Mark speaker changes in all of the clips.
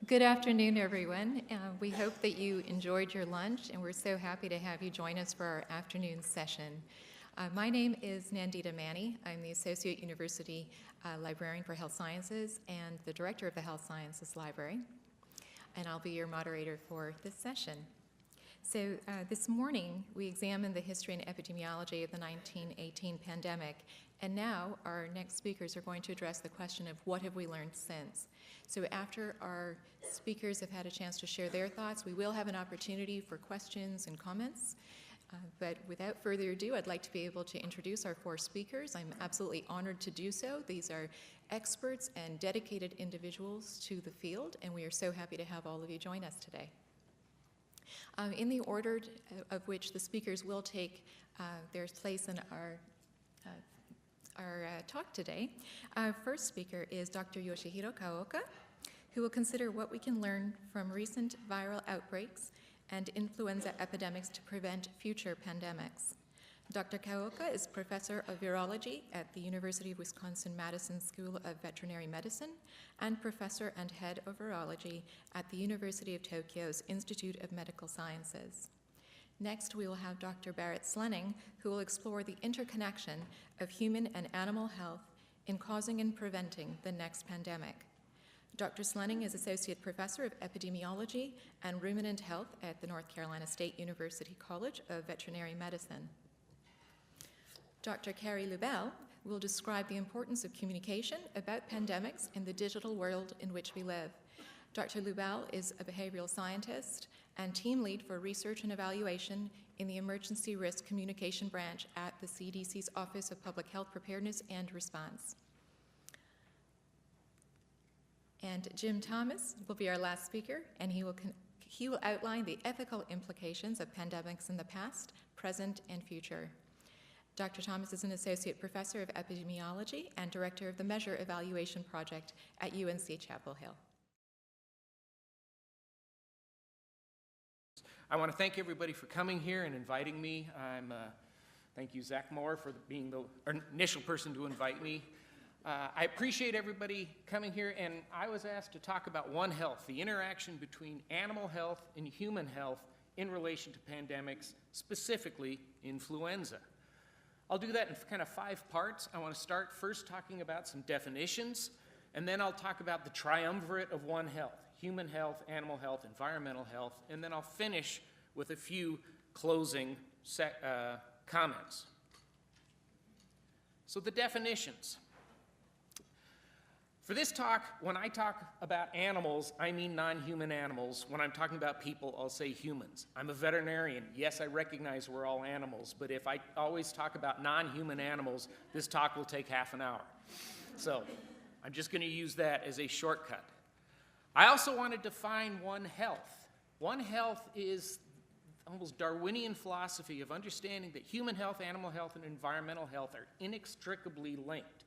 Speaker 1: Good afternoon, everyone. We hope that you enjoyed your lunch, and we're so happy to have you join us for our afternoon session. My name is Nandita Mani. I'm the Associate University Librarian for Health Sciences and the Director of the Health Sciences Library, and I'll be your moderator for this session. So this morning, we examined the history and epidemiology of the 1918 pandemic, and now our next speakers are going to address the question of what have we learned since. So after our speakers have had a chance to share their thoughts, we will have an opportunity for questions and comments. But without further ado, I'd like to be able to introduce our four speakers. I'm absolutely honored to do so. These are experts and dedicated individuals to the field, and we are so happy to have all of you join us today. In the order of which the speakers will take their place in our talk today, our first speaker is Dr. Yoshihiro Kaoka, who will consider what we can learn from recent viral outbreaks and influenza epidemics to prevent future pandemics. Dr. Kaoka is Professor of Virology at the University of Wisconsin-Madison School of Veterinary Medicine and Professor and Head of Virology at the University of Tokyo's Institute of Medical Sciences. Next, we will have Dr. Barrett Slenning, who will explore the interconnection of human and animal health in causing and preventing the next pandemic. Dr. Slenning is Associate Professor of Epidemiology and Ruminant Health at the North Carolina State University College of Veterinary Medicine. Dr. Carrie Lubell will describe the importance of communication about pandemics in the digital world in which we live. Dr. Lubell is a behavioral scientist and team lead for research and evaluation in the Emergency Risk Communication Branch at the CDC's Office of Public Health Preparedness and Response. And Jim Thomas will be our last speaker, and he will outline the ethical implications of pandemics in the past, present, and future. Dr. Thomas is an Associate Professor of Epidemiology and Director of the Measure Evaluation Project at UNC Chapel Hill.
Speaker 2: I want to thank everybody for coming here and inviting me. Thank you, Zach Moore, for being the initial person to invite me. I appreciate everybody coming here, and I was asked to talk about One Health, the interaction between animal health and human health in relation to pandemics, specifically influenza. I'll do that in kind of 5 parts. I want to start first talking about some definitions, and then I'll talk about the triumvirate of One Health: human health, animal health, environmental health, and then I'll finish with a few closing comments. So the definitions. For this talk, when I talk about animals, I mean non-human animals. When I'm talking about people, I'll say humans. I'm a veterinarian. Yes, I recognize we're all animals, but if I always talk about non-human animals, this talk will take half an hour. So I'm just going to use that as a shortcut. I also want to define One Health. One Health is almost Darwinian philosophy of understanding that human health, animal health, and environmental health are inextricably linked.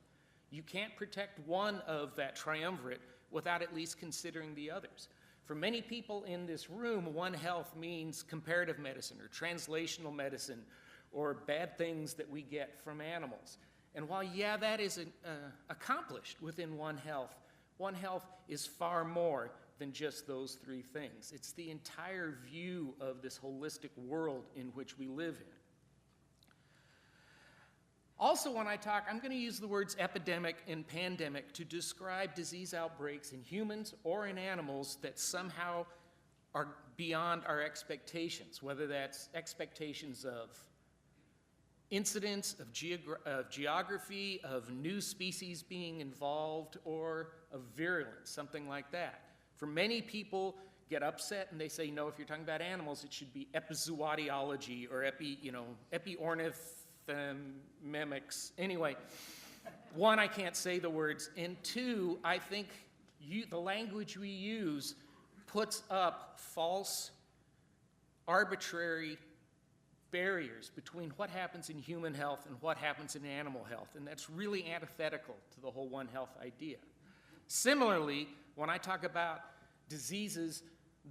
Speaker 2: You can't protect one of that triumvirate without at least considering the others. For many people in this room, One Health means comparative medicine or translational medicine or bad things that we get from animals. And while, yeah, that is accomplished within One Health is far more than just those 3 things. It's the entire view of this holistic world in which we live in. Also, when I talk, I'm going to use the words epidemic and pandemic to describe disease outbreaks in humans or in animals that somehow are beyond our expectations, whether that's expectations of incidence, of geography, of new species being involved, or of virulence, something like that. For many people get upset and they say, no, if you're talking about animals, it should be epizootiology or epiornithomimics. Anyway, 1, I can't say the words, and 2, I think the language we use puts up false, arbitrary barriers between what happens in human health and what happens in animal health, and that's really antithetical to the whole One Health idea. Similarly, when I talk about diseases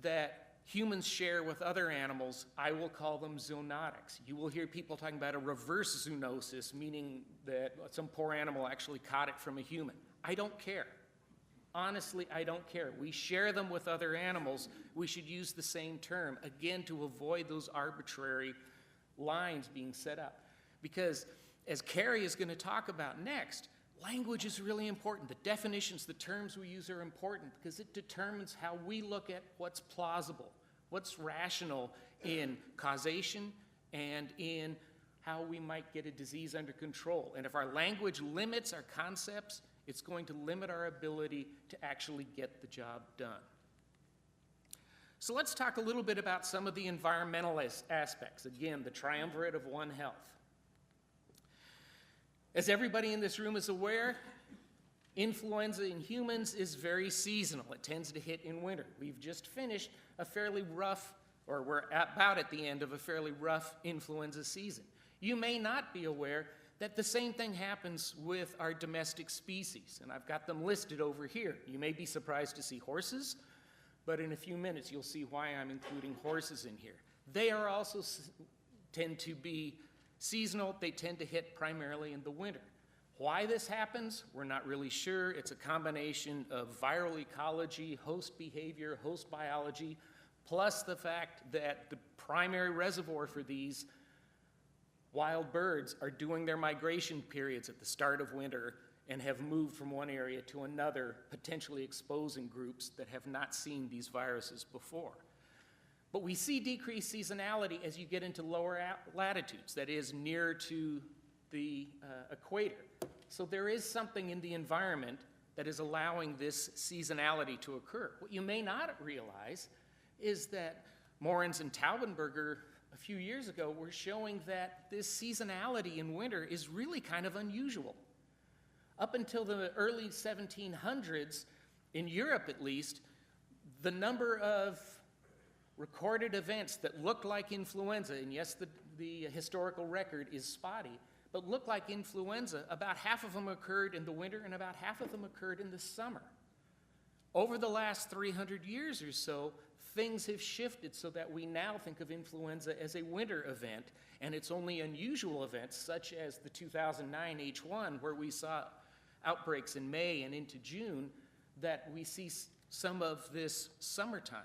Speaker 2: that humans share with other animals, I will call them zoonotics. You will hear people talking about a reverse zoonosis, meaning that some poor animal actually caught it from a human. I don't care. Honestly, I don't care. We share them with other animals. We should use the same term, again, to avoid those arbitrary lines being set up. Because as Carrie is going to talk about next, language is really important. The definitions, the terms we use are important because it determines how we look at what's plausible, what's rational in causation and in how we might get a disease under control. And if our language limits our concepts, it's going to limit our ability to actually get the job done. So let's talk a little bit about some of the environmental aspects. Again, the triumvirate of One Health. As everybody in this room is aware, influenza in humans is very seasonal. It tends to hit in winter. We've just finished a fairly rough, or we're about at the end of a fairly rough influenza season. You may not be aware that the same thing happens with our domestic species, and I've got them listed over here. You may be surprised to see horses, but in a few minutes you'll see why I'm including horses in here. They are also tend to be seasonal. They tend to hit primarily in the winter. Why this happens, we're not really sure. It's a combination of viral ecology, host behavior, host biology, plus the fact that the primary reservoir for these wild birds are doing their migration periods at the start of winter and have moved from one area to another, potentially exposing groups that have not seen these viruses before. But we see decreased seasonality as you get into lower latitudes, that is, near to the equator. So there is something in the environment that is allowing this seasonality to occur. What you may not realize is that Morens and Taubenberger a few years ago were showing that this seasonality in winter is really kind of unusual. Up until the early 1700s, in Europe at least, the number of recorded events that looked like influenza, and yes, the historical record is spotty, but looked like influenza, about half of them occurred in the winter and about half of them occurred in the summer. Over the last 300 years or so, things have shifted so that we now think of influenza as a winter event, and it's only unusual events such as the 2009 H1, where we saw outbreaks in May and into June, that we see some of this summertime.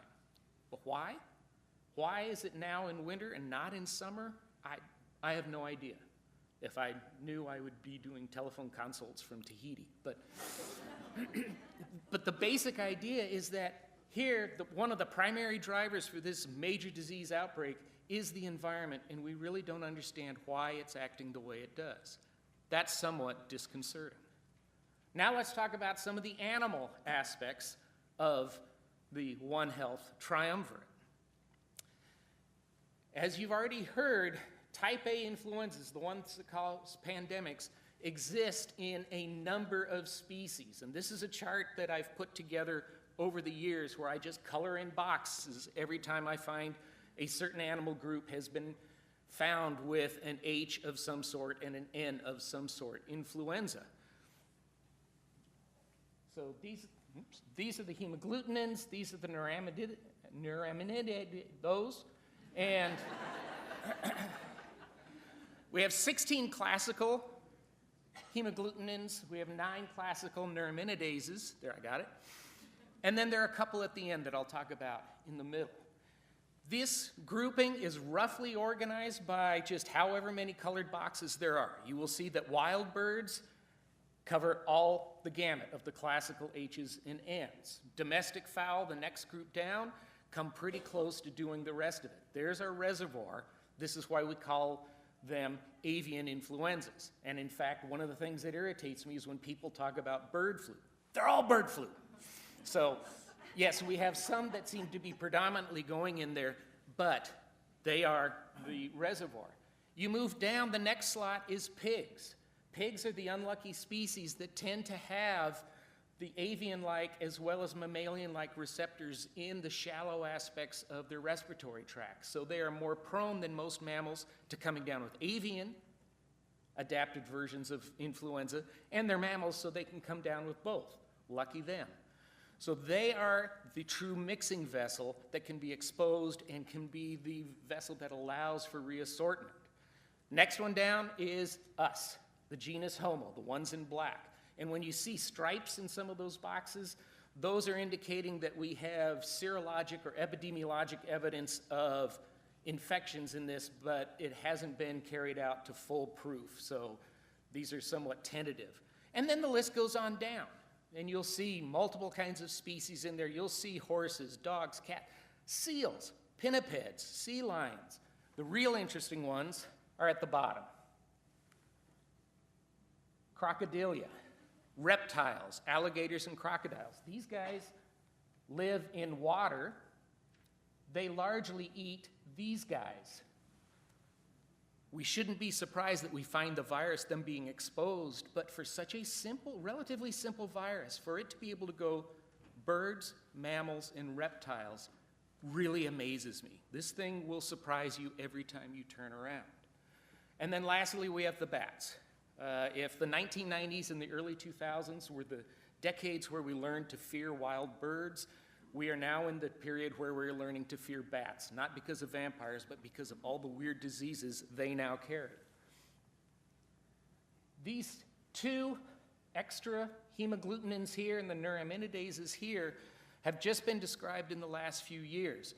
Speaker 2: But why? Why is it now in winter and not in summer? I have no idea. If I knew, I would be doing telephone consults from Tahiti. But the basic idea is that here, one of the primary drivers for this major disease outbreak is the environment, and we really don't understand why it's acting the way it does. That's somewhat disconcerting. Now let's talk about some of the animal aspects of the One Health triumvirate. As you've already heard, type A influenzas, the ones that cause pandemics, exist in a number of species. And this is a chart that I've put together over the years where I just color in boxes every time I find a certain animal group has been found with an H of some sort and an N of some sort, influenza. So these are the hemagglutinins, these are the neuraminidase, those, and we have 16 classical hemagglutinins, we have 9 classical neuraminases, there I got it, and then there are a couple at the end that I'll talk about in the middle. This grouping is roughly organized by just however many colored boxes there are. You will see that wild birds cover all the gamut of the classical H's and N's. Domestic fowl, the next group down, come pretty close to doing the rest of it. There's our reservoir. This is why we call them avian influenzas. And in fact, one of the things that irritates me is when people talk about bird flu. They're all bird flu. So yes, we have some that seem to be predominantly going in there, but they are the reservoir. You move down, the next slot is pigs. Pigs are the unlucky species that tend to have the avian-like as well as mammalian-like receptors in the shallow aspects of their respiratory tract. So they are more prone than most mammals to coming down with avian, adapted versions of influenza, and they're mammals so they can come down with both. Lucky them. So they are the true mixing vessel that can be exposed and can be the vessel that allows for reassortment. Next one down is us, the genus Homo, the ones in black. And when you see stripes in some of those boxes, those are indicating that we have serologic or epidemiologic evidence of infections in this, but it hasn't been carried out to full proof. So these are somewhat tentative. And then the list goes on down, and you'll see multiple kinds of species in there. You'll see horses, dogs, cats, seals, pinnipeds, sea lions. The real interesting ones are at the bottom. Crocodilia, reptiles, alligators and crocodiles. These guys live in water. They largely eat these guys. We shouldn't be surprised that we find the virus, them being exposed, but for such a simple, relatively simple virus, for it to be able to go birds, mammals, and reptiles really amazes me. This thing will surprise you every time you turn around. And then lastly, we have the bats. If the 1990s and the early 2000s were the decades where we learned to fear wild birds, we are now in the period where we're learning to fear bats, not because of vampires, but because of all the weird diseases they now carry. These two extra hemagglutinins here and the neuraminidase here have just been described in the last few years.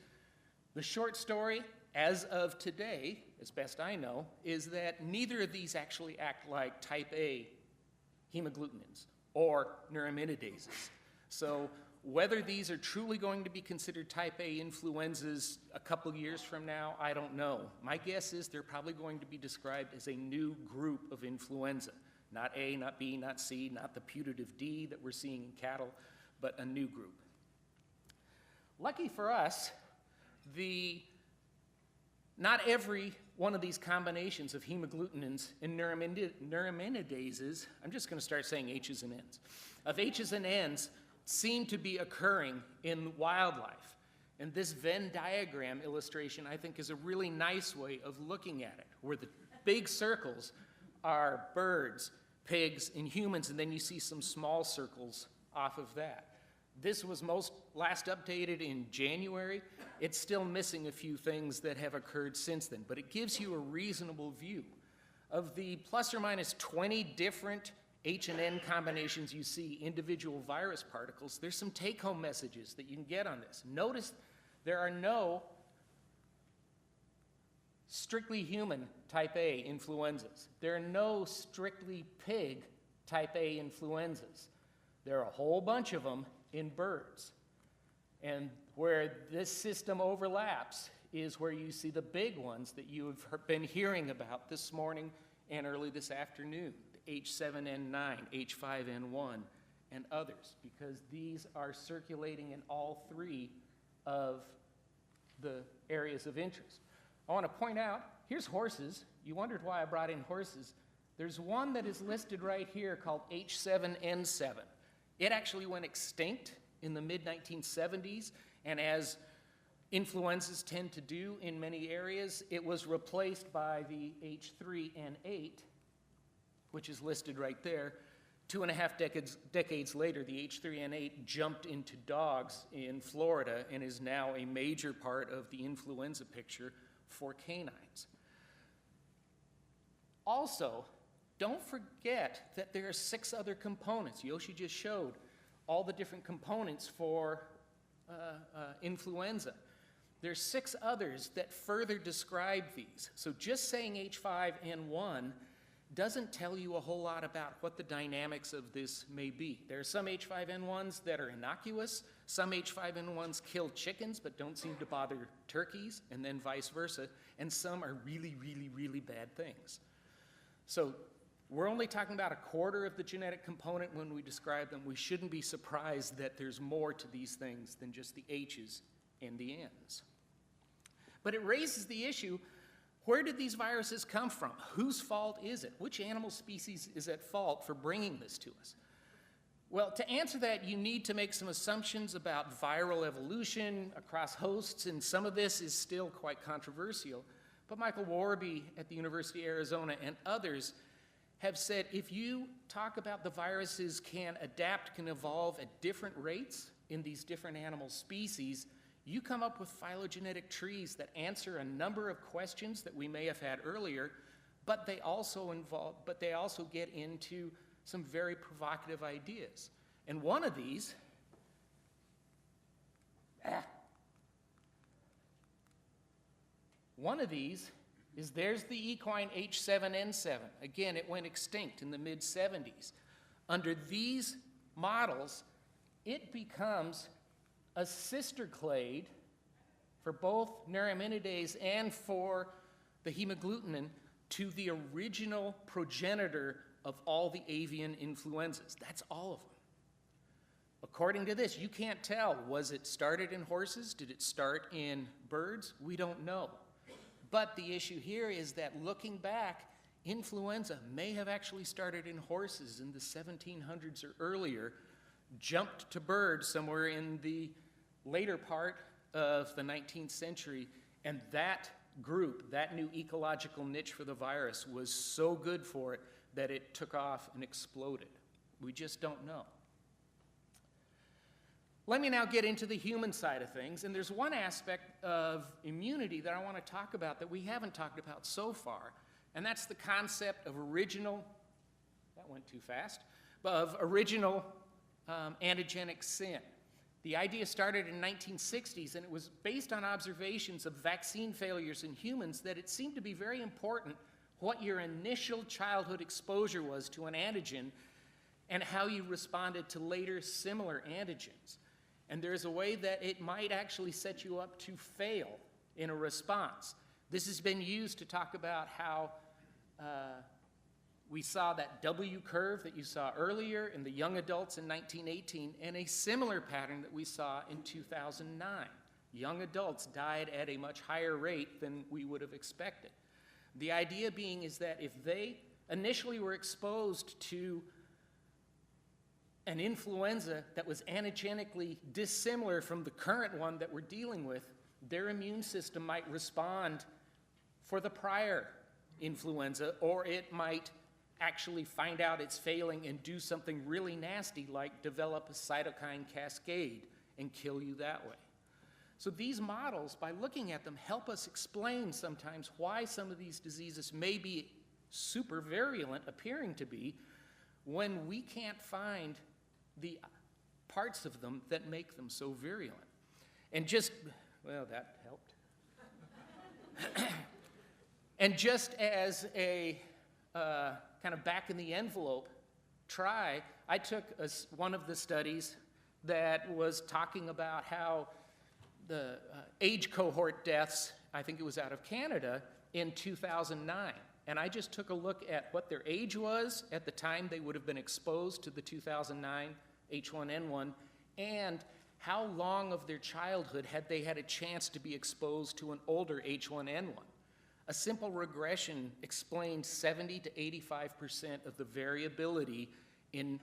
Speaker 2: The short story, as of today, as best I know, is that neither of these actually act like type A hemagglutinins or neuraminases. So whether these are truly going to be considered type A influenzas a couple years from now, I don't know. My guess is they're probably going to be described as a new group of influenza. Not A, not B, not C, not the putative D that we're seeing in cattle, but a new group. Lucky for us, not every one of these combinations of hemagglutinins and neuraminases, I'm just going to start saying H's and N's, of H's and N's seem to be occurring in wildlife. And this Venn diagram illustration, I think, is a really nice way of looking at it, where the big circles are birds, pigs, and humans, and then you see some small circles off of that. This was last updated in January. It's still missing a few things that have occurred since then, but it gives you a reasonable view. Of the plus or minus 20 different H and N combinations you see, individual virus particles, there's some take-home messages that you can get on this. Notice there are no strictly human type A influenzas. There are no strictly pig type A influenzas. There are a whole bunch of them in birds. And where this system overlaps is where you see the big ones that you have been hearing about this morning and early this afternoon, the H7N9, H5N1, and others, because these are circulating in all three of the areas of interest. I want to point out, here's horses. You wondered why I brought in horses. There's one that is listed right here called H7N7. It actually went extinct in the mid-1970s, and as influenzas tend to do in many areas, it was replaced by the H3N8, which is listed right there. 2.5 decades later, the H3N8 jumped into dogs in Florida and is now a major part of the influenza picture for canines. Also, don't forget that there are 6 other components. Yoshi just showed all the different components for influenza. There's 6 others that further describe these. So just saying H5N1 doesn't tell you a whole lot about what the dynamics of this may be. There are some H5N1s that are innocuous, some H5N1s kill chickens but don't seem to bother turkeys, and then vice versa, and some are really, really, really bad things. So we're only talking about a quarter of the genetic component when we describe them. We shouldn't be surprised that there's more to these things than just the H's and the N's. But it raises the issue, where did these viruses come from? Whose fault is it? Which animal species is at fault for bringing this to us? Well, to answer that, you need to make some assumptions about viral evolution across hosts, and some of this is still quite controversial. But Michael Warby at the University of Arizona and others have said if you talk about the viruses can adapt, can evolve at different rates in these different animal species, you come up with phylogenetic trees that answer a number of questions that we may have had earlier, but they also get into some very provocative ideas. And one of these One of these is there's the equine H7N7. Again, it went extinct in the mid-70s. Under these models, it becomes a sister clade for both neuraminidase and for the hemagglutinin to the original progenitor of all the avian influenzas. That's all of them. According to this, you can't tell, was it started in horses? Did it start in birds? We don't know. But the issue here is that looking back, influenza may have actually started in horses in the 1700s or earlier, jumped to birds somewhere in the later part of the 19th century, and that group, that new ecological niche for the virus, was so good for it that it took off and exploded. We just don't know. Let me now get into the human side of things, and there's one aspect of immunity that I want to talk about that we haven't talked about so far, and that's the concept of original, that went too fast, of original antigenic sin. The idea started in the 1960s, and it was based on observations of vaccine failures in humans that it seemed to be very important what your initial childhood exposure was to an antigen and how you responded to later similar antigens. And there's a way that it might actually set you up to fail in a response. This has been used to talk about how we saw that W curve that you saw earlier in the young adults in 1918 and a similar pattern that we saw in 2009. Young adults died at a much higher rate than we would have expected. The idea being is that if they initially were exposed to an influenza that was antigenically dissimilar from the current one that we're dealing with, their immune system might respond for the prior influenza, or it might actually find out it's failing and do something really nasty like develop a cytokine cascade and kill you that way. So these models, by looking at them, help us explain sometimes why some of these diseases may be super virulent, appearing to be, when we can't find the parts of them that make them so virulent. And just, well, that helped. And just as a kind of back in the envelope try, I took one of the studies that was talking about how the age cohort deaths, I think it was out of Canada, in 2009. And I just took a look at what their age was at the time they would have been exposed to the 2009 H1N1 and how long of their childhood had they had a chance to be exposed to an older H1N1. A simple regression explained 70 to 85% of the variability in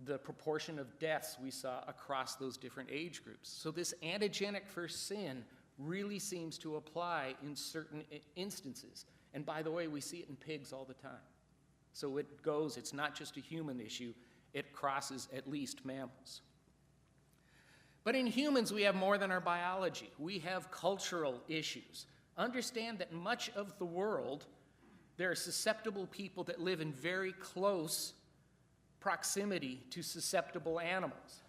Speaker 2: the proportion of deaths we saw across those different age groups. So this antigenic first sin really seems to apply in certain instances. And by the way, we see it in pigs all the time. So it goes, it's not just a human issue, it crosses at least mammals. But in humans, we have more than our biology. We have cultural issues. Understand that much of the world, there are susceptible people that live in very close proximity to susceptible animals.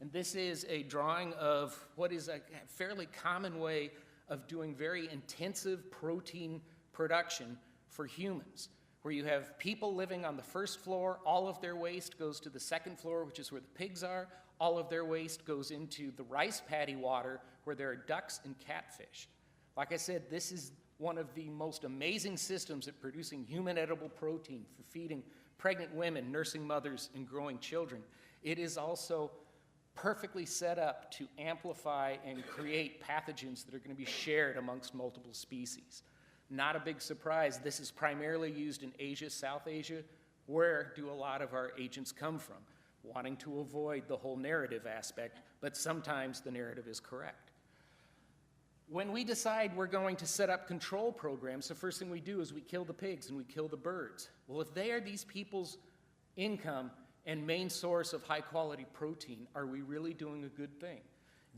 Speaker 2: And this is a drawing of what is a fairly common way of doing very intensive protein production for humans, where you have people living on the first floor, all of their waste goes to the second floor, which is where the pigs are, all of their waste goes into the rice paddy water, where there are ducks and catfish. Like I said, this is one of the most amazing systems at producing human edible protein for feeding pregnant women, nursing mothers, and growing children. It is also perfectly set up to amplify and create pathogens that are going to be shared amongst multiple species. Not a big surprise, this is primarily used in Asia, South Asia. Where do a lot of our agents come from? Wanting to avoid the whole narrative aspect, but sometimes the narrative is correct. When we decide we're going to set up control programs, the first thing we do is we kill the pigs and we kill the birds. Well, if they are these people's income and main source of high-quality protein, are we really doing a good thing?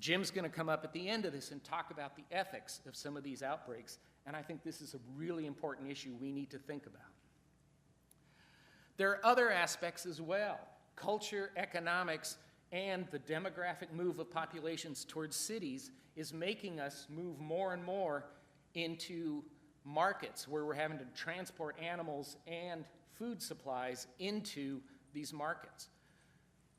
Speaker 2: Jim's going to come up at the end of this and talk about the ethics of some of these outbreaks, and I think this is a really important issue we need to think about. There are other aspects as well. Culture, economics, and the demographic move of populations towards cities is making us move more and more into markets where we're having to transport animals and food supplies into these markets.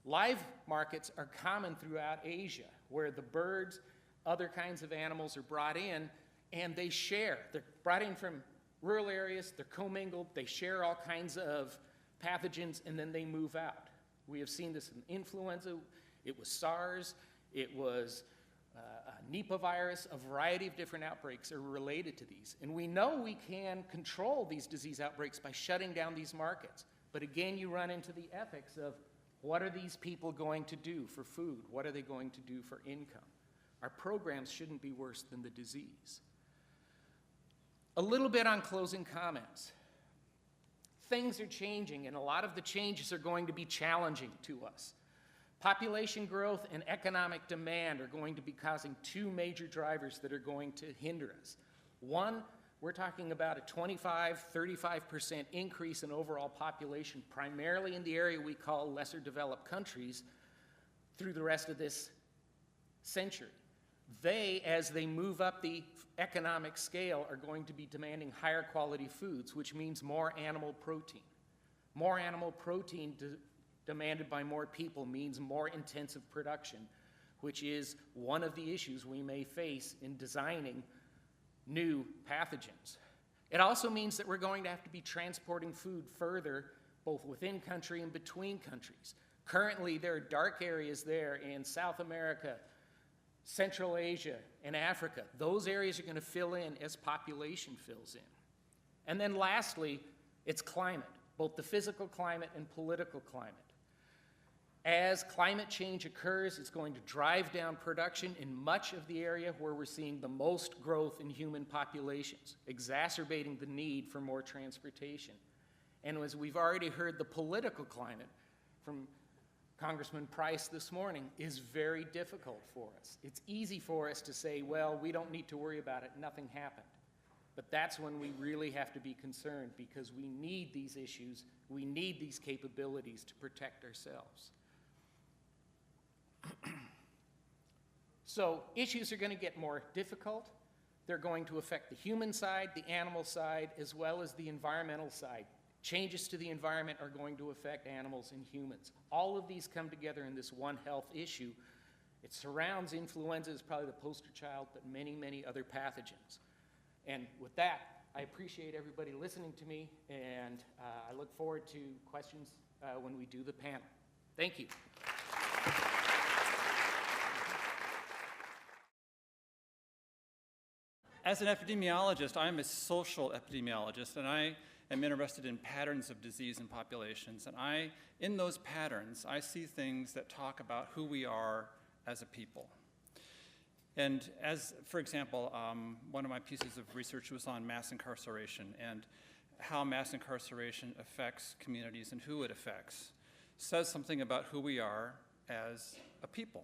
Speaker 2: Live markets are common throughout Asia, where the birds, other kinds of animals are brought in, and they share. They're brought in from rural areas, they're commingled, they share all kinds of pathogens, and then they move out. We have seen this in influenza, it was SARS, it was Nipah virus, a variety of different outbreaks are related to these. And we know we can control these disease outbreaks by shutting down these markets. But again, you run into the ethics of what are these people going to do for food? What are they going to do for income? Our programs shouldn't be worse than the disease. A little bit on closing comments. Things are changing, and a lot of the changes are going to be challenging to us. Population growth and economic demand are going to be causing two major drivers that are going to hinder us. One, we're talking about a 25–35% increase in overall population, primarily in the area we call lesser developed countries, through the rest of this century. They, as they move up the economic scale, are going to be demanding higher quality foods, which means more animal protein. More animal protein demanded by more people means more intensive production, which is one of the issues we may face in designing new pathogens. It also means that we're going to have to be transporting food further, both within country and between countries. Currently, there are dark areas there in South America, Central Asia, and Africa. Those areas are going to fill in as population fills in. And then lastly, it's climate, both the physical climate and political climate. As climate change occurs, it's going to drive down production in much of the area where we're seeing the most growth in human populations, exacerbating the need for more transportation. And as we've already heard, the political climate from Congressman Price this morning is very difficult for us. It's easy for us to say, well, we don't need to worry about it, nothing happened. But that's when we really have to be concerned, because we need these issues, we need these capabilities to protect ourselves. So issues are going to get more difficult. They're going to affect the human side, the animal side, as well as the environmental side. Changes to the environment are going to affect animals and humans. All of these come together in this one health issue. It surrounds influenza as probably the poster child, but many, many other pathogens. And with that, I appreciate everybody listening to me, and I look forward to questions when we do the panel. Thank you.
Speaker 3: As an epidemiologist, I'm a social epidemiologist, and I am interested in patterns of disease in populations. And in those patterns, I see things that talk about who we are as a people. And for example, one of my pieces of research was on mass incarceration and how mass incarceration affects communities and who it affects. Says something about who we are as a people.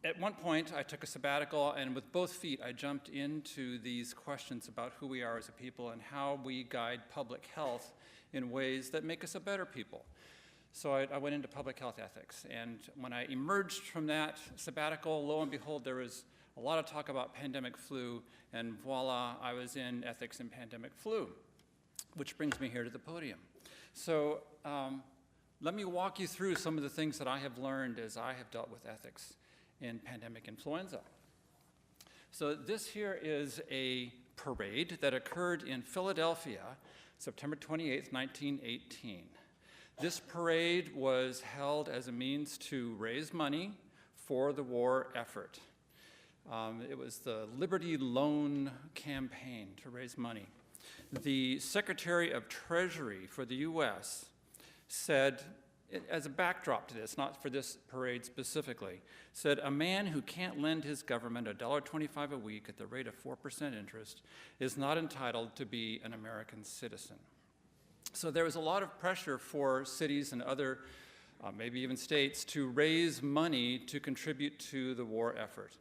Speaker 3: At one point, I took a sabbatical, and with both feet, I jumped into these questions about who we are as a people and how we guide public health in ways that make us a better people. So I went into public health ethics, and when I emerged from that sabbatical, lo and behold, there was a lot of talk about pandemic flu, and voila, I was in ethics and pandemic flu, which brings me here to the podium. So let me walk you through some of the things that I have learned as I have dealt with ethics in pandemic influenza. So this here is a parade that occurred in Philadelphia, September 28th, 1918. This parade was held as a means to raise money for the war effort. It was the Liberty Loan Campaign to raise money. The Secretary of Treasury for the US said, as a backdrop to this, not for this parade specifically, said a man who can't lend his government $1.25 a week at the rate of 4% interest is not entitled to be an American citizen. So there was a lot of pressure for cities and other, maybe even states, to raise money to contribute to the war effort.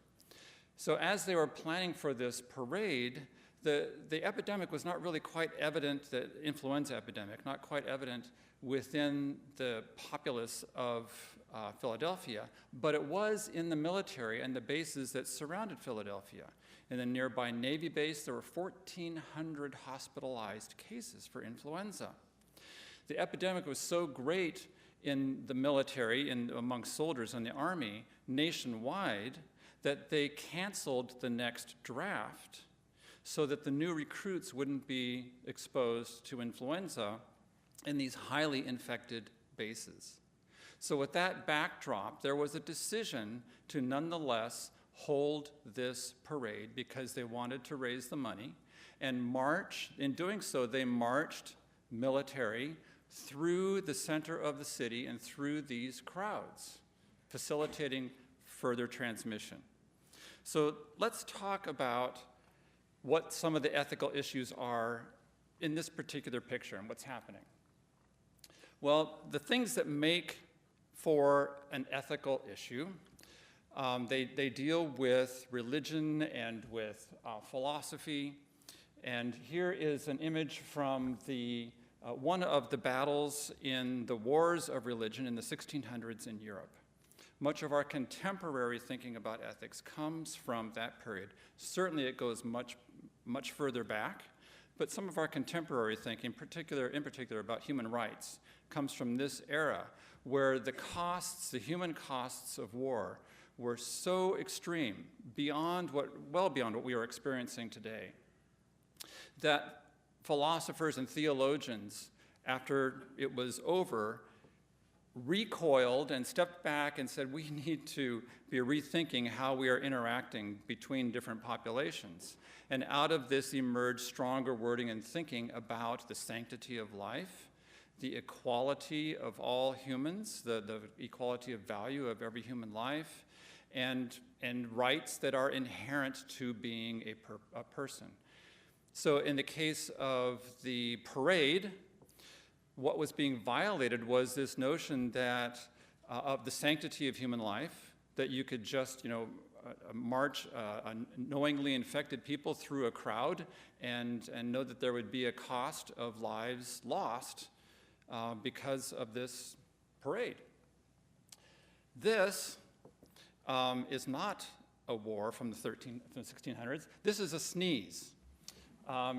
Speaker 3: So as they were planning for this parade, the epidemic was not really quite evident, the influenza epidemic, not quite evident within the populace of Philadelphia, but it was in the military and the bases that surrounded Philadelphia. In the nearby Navy base, there were 1,400 hospitalized cases for influenza. The epidemic was so great in the military, among soldiers in the Army, nationwide, that they canceled the next draft so that the new recruits wouldn't be exposed to influenza in these highly infected bases. So with that backdrop, there was a decision to nonetheless hold this parade because they wanted to raise the money and march. In doing so, they marched military through the center of the city and through these crowds, facilitating further transmission. So let's talk about what some of the ethical issues are in this particular picture and what's happening. Well, the things that make for an ethical issue, they deal with religion and with philosophy. And here is an image from one of the battles in the wars of religion in the 1600s in Europe. Much of our contemporary thinking about ethics comes from that period. Certainly it goes much further back, but some of our contemporary thinking, in particular about human rights, comes from this era where the human costs of war were so extreme, well beyond what we are experiencing today, that philosophers and theologians, after it was over, recoiled and stepped back and said, we need to be rethinking how we are interacting between different populations. And out of this emerged stronger wording and thinking about the sanctity of life, the equality of all humans, the equality of value of every human life, and rights that are inherent to being a person. So in the case of the parade, what was being violated was this notion that of the sanctity of human life, that you could just, march knowingly infected people through a crowd and know that there would be a cost of lives lost because of this parade. This is not a war from the 1600s. This is a sneeze.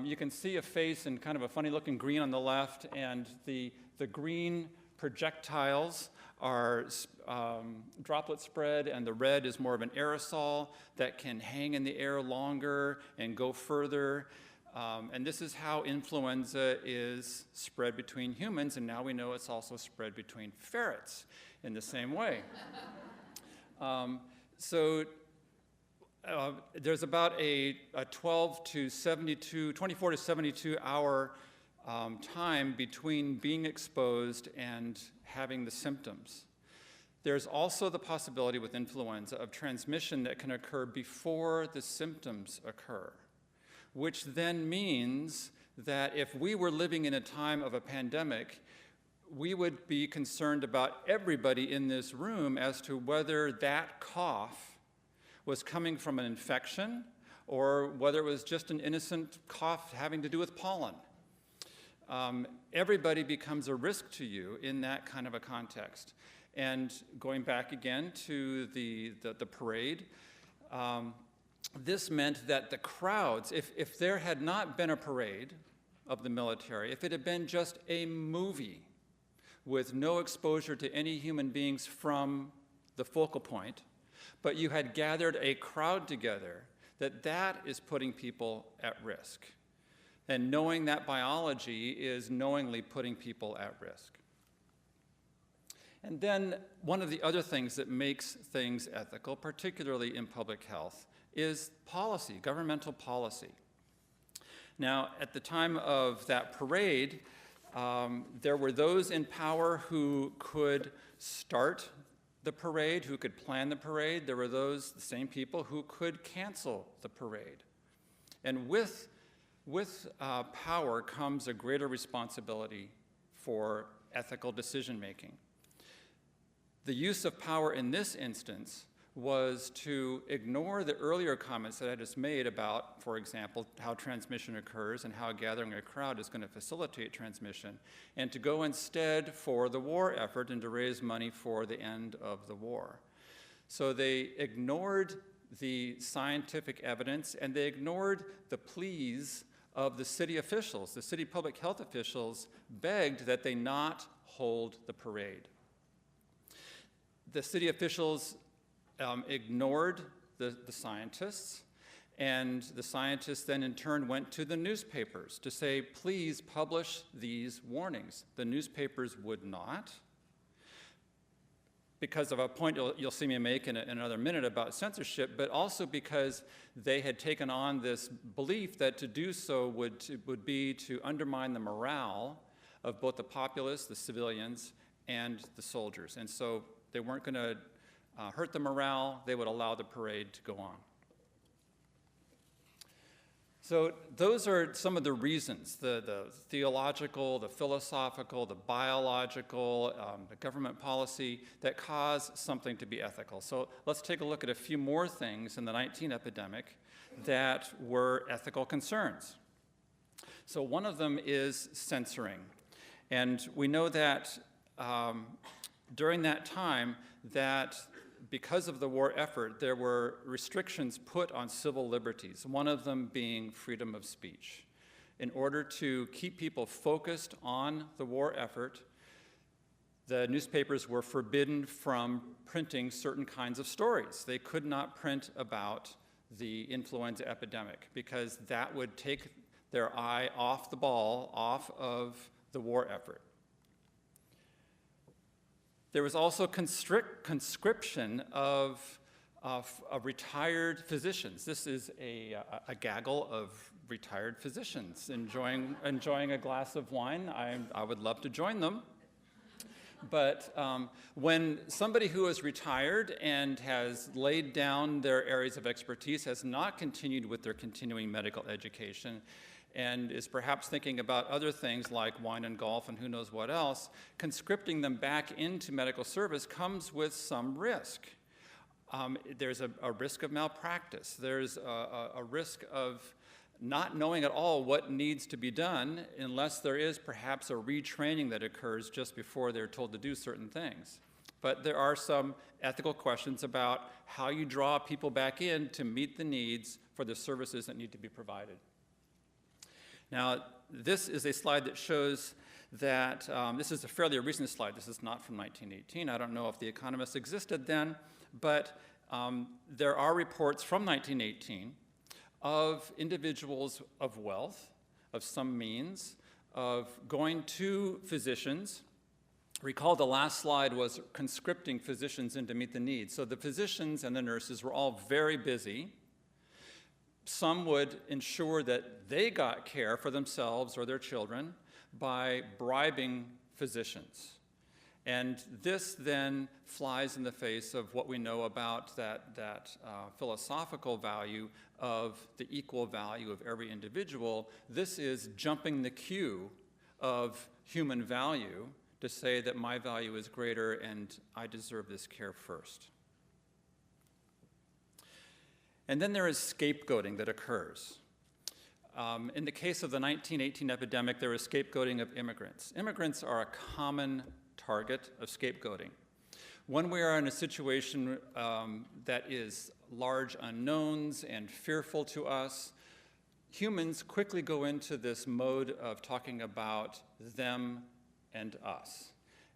Speaker 3: You can see a face in kind of a funny-looking green on the left, and the green projectiles are droplet spread, and the red is more of an aerosol that can hang in the air longer and go further. And this is how influenza is spread between humans, and now we know it's also spread between ferrets in the same way. There's about a 24 to 72 hour time between being exposed and having the symptoms. There's also the possibility with influenza of transmission that can occur before the symptoms occur, which then means that if we were living in a time of a pandemic, we would be concerned about everybody in this room as to whether that cough was coming from an infection or whether it was just an innocent cough having to do with pollen. Everybody becomes a risk to you in that kind of a context. And going back again to the parade, this meant that the crowds, if there had not been a parade of the military, if it had been just a movie with no exposure to any human beings from the focal point, but you had gathered a crowd together, that is putting people at risk. And knowing that biology is knowingly putting people at risk. And then one of the other things that makes things ethical, particularly in public health, is policy, governmental policy. Now, at the time of that parade, there were those in power who could start the parade, who could plan the parade. There were the same people who could cancel the parade. And with power comes a greater responsibility for ethical decision-making. The use of power in this instance was to ignore the earlier comments that I just made about, for example, how transmission occurs and how gathering a crowd is going to facilitate transmission, and to go instead for the war effort and to raise money for the end of the war. So they ignored the scientific evidence, and they ignored the pleas of the city officials. The city public health officials begged that they not hold the parade. The city officials ignored the scientists, and the scientists then in turn went to the newspapers to say, please publish these warnings. The newspapers would not, because of a point you'll see me make in another minute about censorship, but also because they had taken on this belief that to do so would be to undermine the morale of both the populace, the civilians, and the soldiers. And so they weren't going to hurt the morale, they would allow the parade to go on. So those are some of the reasons, the theological, the philosophical, the biological, the government policy that cause something to be ethical. So let's take a look at a few more things in the 19 epidemic that were ethical concerns. So one of them is censoring. And we know that during that time that because of the war effort, there were restrictions put on civil liberties, one of them being freedom of speech. In order to keep people focused on the war effort, the newspapers were forbidden from printing certain kinds of stories. They could not print about the influenza epidemic because that would take their eye off the ball, off of the war effort. There was also conscription of retired physicians. This is a gaggle of retired physicians enjoying a glass of wine. I would love to join them. But when somebody who is retired and has laid down their areas of expertise, has not continued with their continuing medical education, and is perhaps thinking about other things like wine and golf and who knows what else, conscripting them back into medical service comes with some risk. There's a risk of malpractice. There's a risk of not knowing at all what needs to be done unless there is perhaps a retraining that occurs just before they're told to do certain things. But there are some ethical questions about how you draw people back in to meet the needs for the services that need to be provided. Now, this is a slide that shows that, this is a fairly recent slide. This is not from 1918. I don't know if The Economist existed then, but there are reports from 1918 of individuals of wealth, of some means, of going to physicians. Recall the last slide was conscripting physicians in to meet the needs. So the physicians and the nurses were all very busy. Some would ensure that they got care for themselves or their children by bribing physicians. And this then flies in the face of what we know about that philosophical value of the equal value of every individual. This is jumping the queue of human value to say that my value is greater and I deserve this care first. And then there is scapegoating that occurs. In the case of the 1918 epidemic, there was scapegoating of immigrants. Immigrants are a common target of scapegoating. When we are in a situation that is large unknowns and fearful to us, humans quickly go into this mode of talking about them and us.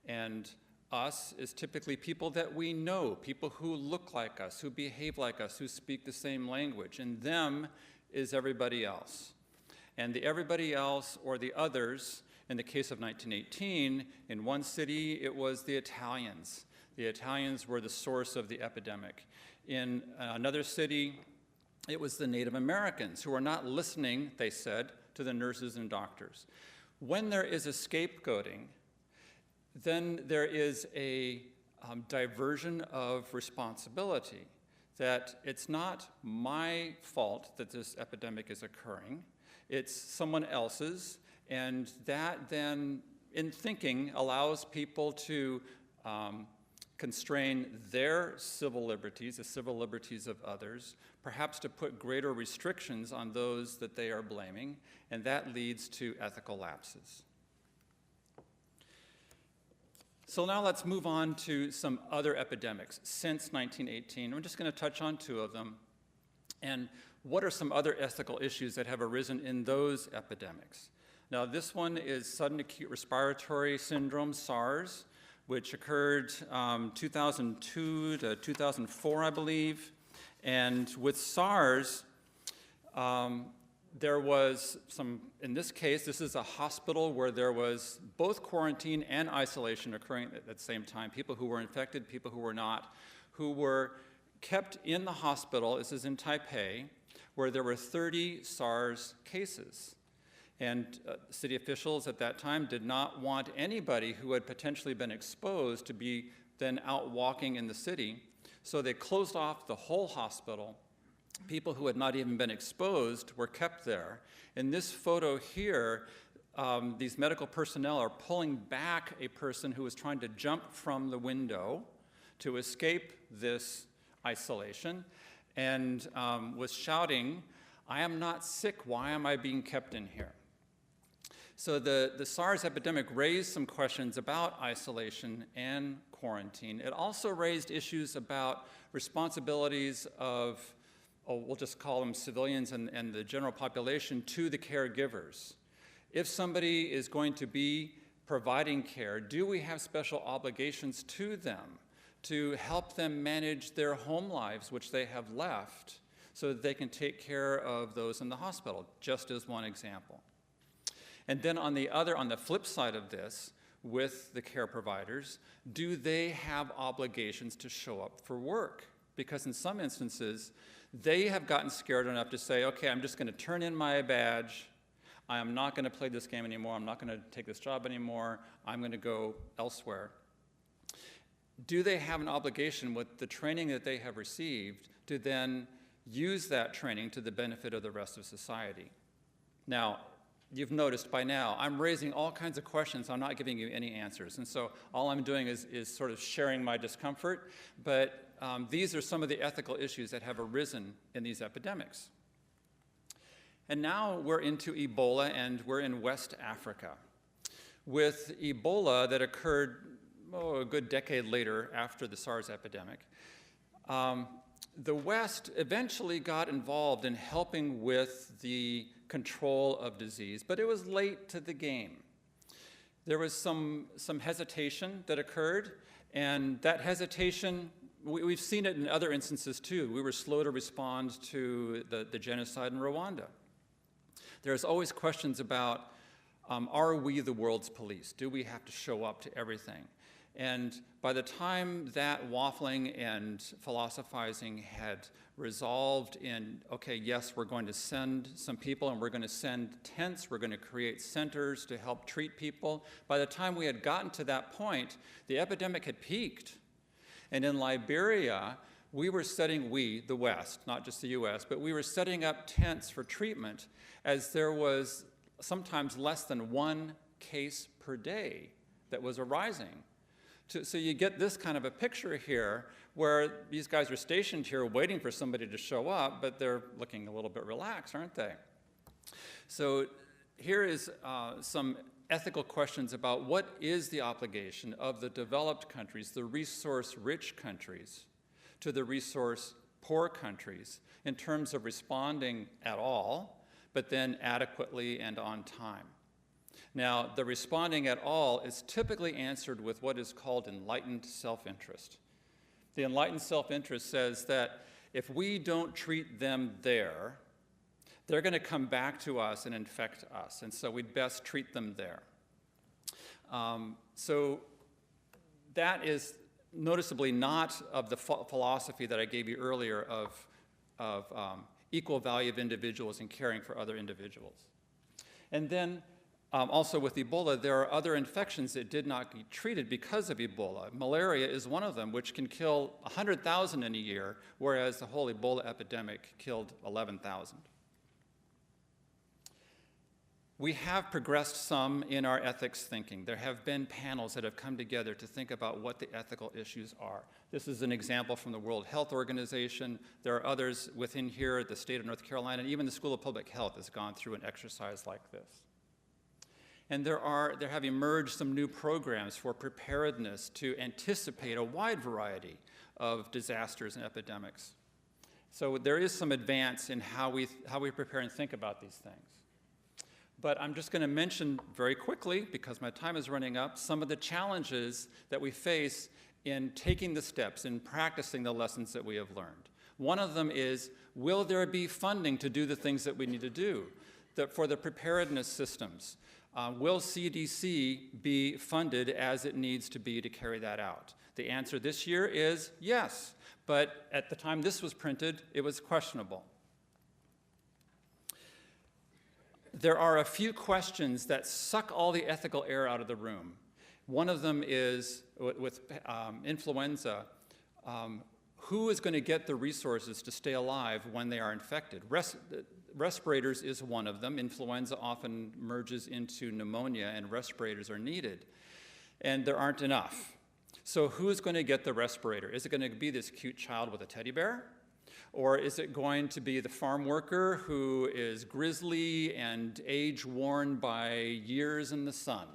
Speaker 3: And us is typically people that we know, people who look like us, who behave like us, who speak the same language. And them is everybody else. And the everybody else, or the others, in the case of 1918, in one city, it was the Italians. The Italians were the source of the epidemic. In another city, it was the Native Americans who are not listening, they said, to the nurses and doctors. When there is a scapegoating, then there is a diversion of responsibility, that it's not my fault that this epidemic is occurring, it's someone else's, and that then, in thinking, allows people to constrain their civil liberties, the civil liberties of others, perhaps to put greater restrictions on those that they are blaming, and that leads to ethical lapses. So now let's move on to some other epidemics since 1918. We're just going to touch on two of them. And what are some other ethical issues that have arisen in those epidemics? Now, this one is sudden acute respiratory syndrome, SARS, which occurred 2002 to 2004, I believe. And with SARS, there was some, in this case, this is a hospital where there was both quarantine and isolation occurring at the same time. People who were infected, people who were not, who were kept in the hospital. This is in Taipei, where there were 30 SARS cases. And city officials at that time did not want anybody who had potentially been exposed to be then out walking in the city. So they closed off the whole hospital. People who had not even been exposed were kept there. In this photo here, these medical personnel are pulling back a person who was trying to jump from the window to escape this isolation and was shouting, "I am not sick, why am I being kept in here?" So the SARS epidemic raised some questions about isolation and quarantine. It also raised issues about responsibilities of, we'll just call them civilians and the general population, to the caregivers. If somebody is going to be providing care, do we have special obligations to them to help them manage their home lives, which they have left, so that they can take care of those in the hospital, just as one example. And then on the flip side of this, with the care providers, do they have obligations to show up for work? Because in some instances, they have gotten scared enough to say, okay, I'm just going to turn in my badge. I am not going to play this game anymore. I'm not going to take this job anymore. I'm going to go elsewhere. Do they have an obligation with the training that they have received to then use that training to the benefit of the rest of society? Now, you've noticed by now, I'm raising all kinds of questions. I'm not giving you any answers. And so all I'm doing is sort of sharing my discomfort. But these are some of the ethical issues that have arisen in these epidemics. And now we're into Ebola, and we're in West Africa. With Ebola that occurred a good decade later after the SARS epidemic, the West eventually got involved in helping with the control of disease, but it was late to the game. There was some hesitation that occurred, and that hesitation, we've seen it in other instances too. We were slow to respond to the genocide in Rwanda. There's always questions about, are we the world's police? Do we have to show up to everything? And by the time that waffling and philosophizing had resolved in, okay, yes, we're going to send some people and we're going to send tents, we're going to create centers to help treat people. By the time we had gotten to that point, the epidemic had peaked. And in Liberia, we were setting, the West, not just the US, but we were setting up tents for treatment as there was sometimes less than one case per day that was arising. So you get this kind of a picture here where these guys are stationed here waiting for somebody to show up, but they're looking a little bit relaxed, aren't they? So here is some ethical questions about what is the obligation of the developed countries, the resource-rich countries, to the resource-poor countries in terms of responding at all, but then adequately and on time. Now, the responding at all is typically answered with what is called enlightened self-interest. The enlightened self-interest says that if we don't treat them there, they're going to come back to us and infect us, and so we'd best treat them there. So that is noticeably not of the philosophy that I gave you earlier of equal value of individuals and caring for other individuals. And then also with Ebola, there are other infections that did not get treated because of Ebola. Malaria is one of them, which can kill 100,000 in a year, whereas the whole Ebola epidemic killed 11,000. We have progressed some in our ethics thinking. There have been panels that have come together to think about what the ethical issues are. This is an example from the World Health Organization. There are others within here, the state of North Carolina, and even the School of Public Health has gone through an exercise like this. And there have emerged some new programs for preparedness to anticipate a wide variety of disasters and epidemics. So there is some advance in how we prepare and think about these things. But I'm just going to mention very quickly, because my time is running up, some of the challenges that we face in taking the steps, in practicing the lessons that we have learned. One of them is, will there be funding to do the things that we need to do for the preparedness systems? Will CDC be funded as it needs to be to carry that out? The answer this year is yes, but at the time this was printed, it was questionable. There are a few questions that suck all the ethical air out of the room. One of them is, with influenza, who is going to get the resources to stay alive when they are infected? Respirators is one of them. Influenza often merges into pneumonia, and respirators are needed. And there aren't enough. So who's going to get the respirator? Is it going to be this cute child with a teddy bear? Or is it going to be the farm worker who is grizzly and age-worn by years in the sun?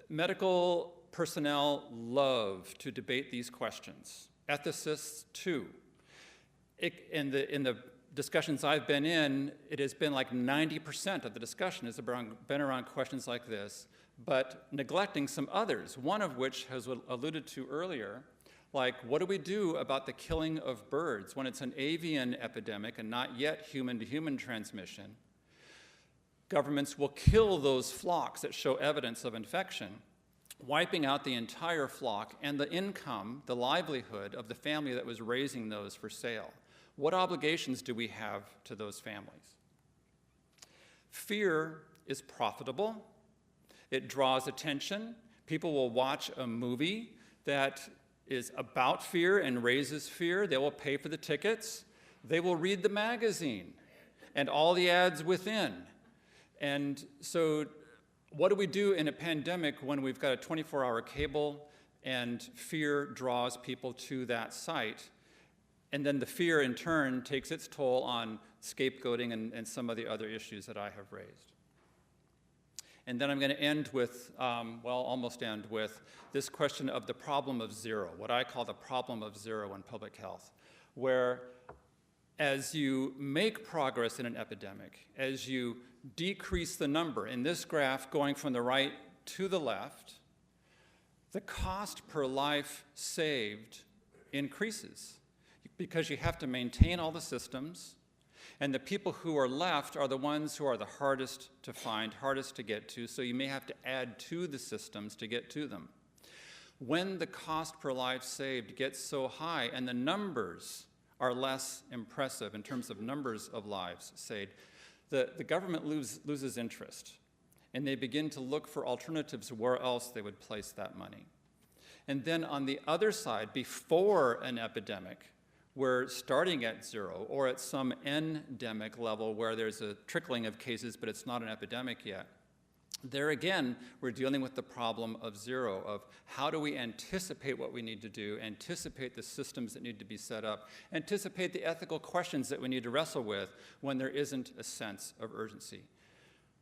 Speaker 3: Medical personnel love to debate these questions. Ethicists, too. In the discussions I've been in, it has been like 90% of the discussion has been around questions like this, but neglecting some others, one of which was alluded to earlier, like what do we do about the killing of birds when it's an avian epidemic and not yet human-to-human transmission? Governments will kill those flocks that show evidence of infection, wiping out the entire flock and the income, the livelihood of the family that was raising those for sale. What obligations do we have to those families? Fear is profitable. It draws attention. People will watch a movie that is about fear and raises fear. They will pay for the tickets. They will read the magazine and all the ads within. And so what do we do in a pandemic when we've got a 24-hour cable and fear draws people to that site? And then the fear, in turn, takes its toll on scapegoating and some of the other issues that I have raised. And then I'm going to end with, almost end with this question of the problem of zero, what I call the problem of zero in public health, where as you make progress in an epidemic, as you decrease the number, in this graph going from the right to the left, the cost per life saved increases because you have to maintain all the systems, and the people who are left are the ones who are the hardest to find, hardest to get to, so you may have to add to the systems to get to them. When the cost per life saved gets so high and the numbers are less impressive in terms of numbers of lives saved, the government loses interest, and they begin to look for alternatives where else they would place that money. And then on the other side, before an epidemic, we're starting at zero or at some endemic level where there's a trickling of cases, but it's not an epidemic yet. There again, we're dealing with the problem of zero, of how do we anticipate what we need to do, anticipate the systems that need to be set up, anticipate the ethical questions that we need to wrestle with when there isn't a sense of urgency.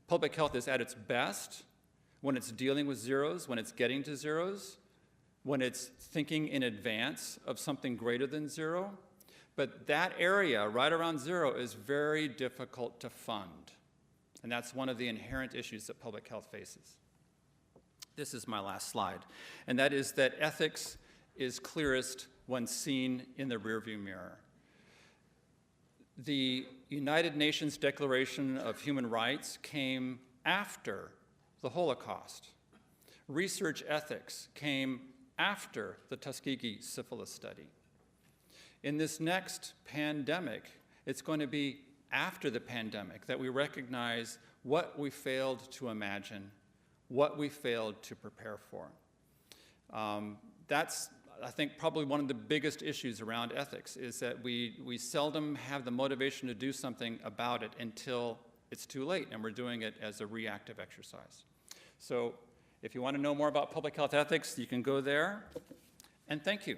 Speaker 3: Public health is at its best when it's dealing with zeros, when it's getting to zeros, when it's thinking in advance of something greater than zero. But that area right around zero is very difficult to fund. And that's one of the inherent issues that public health faces. This is my last slide. And that is that ethics is clearest when seen in the rearview mirror. The United Nations Declaration of Human Rights came after the Holocaust. Research ethics came after the Tuskegee syphilis study. In this next pandemic, it's going to be after the pandemic that we recognize what we failed to imagine, what we failed to prepare for. That's, I think, probably one of the biggest issues around ethics, is that we seldom have the motivation to do something about it until it's too late, and we're doing it as a reactive exercise. So if you want to know more about public health ethics, you can go there, and thank you.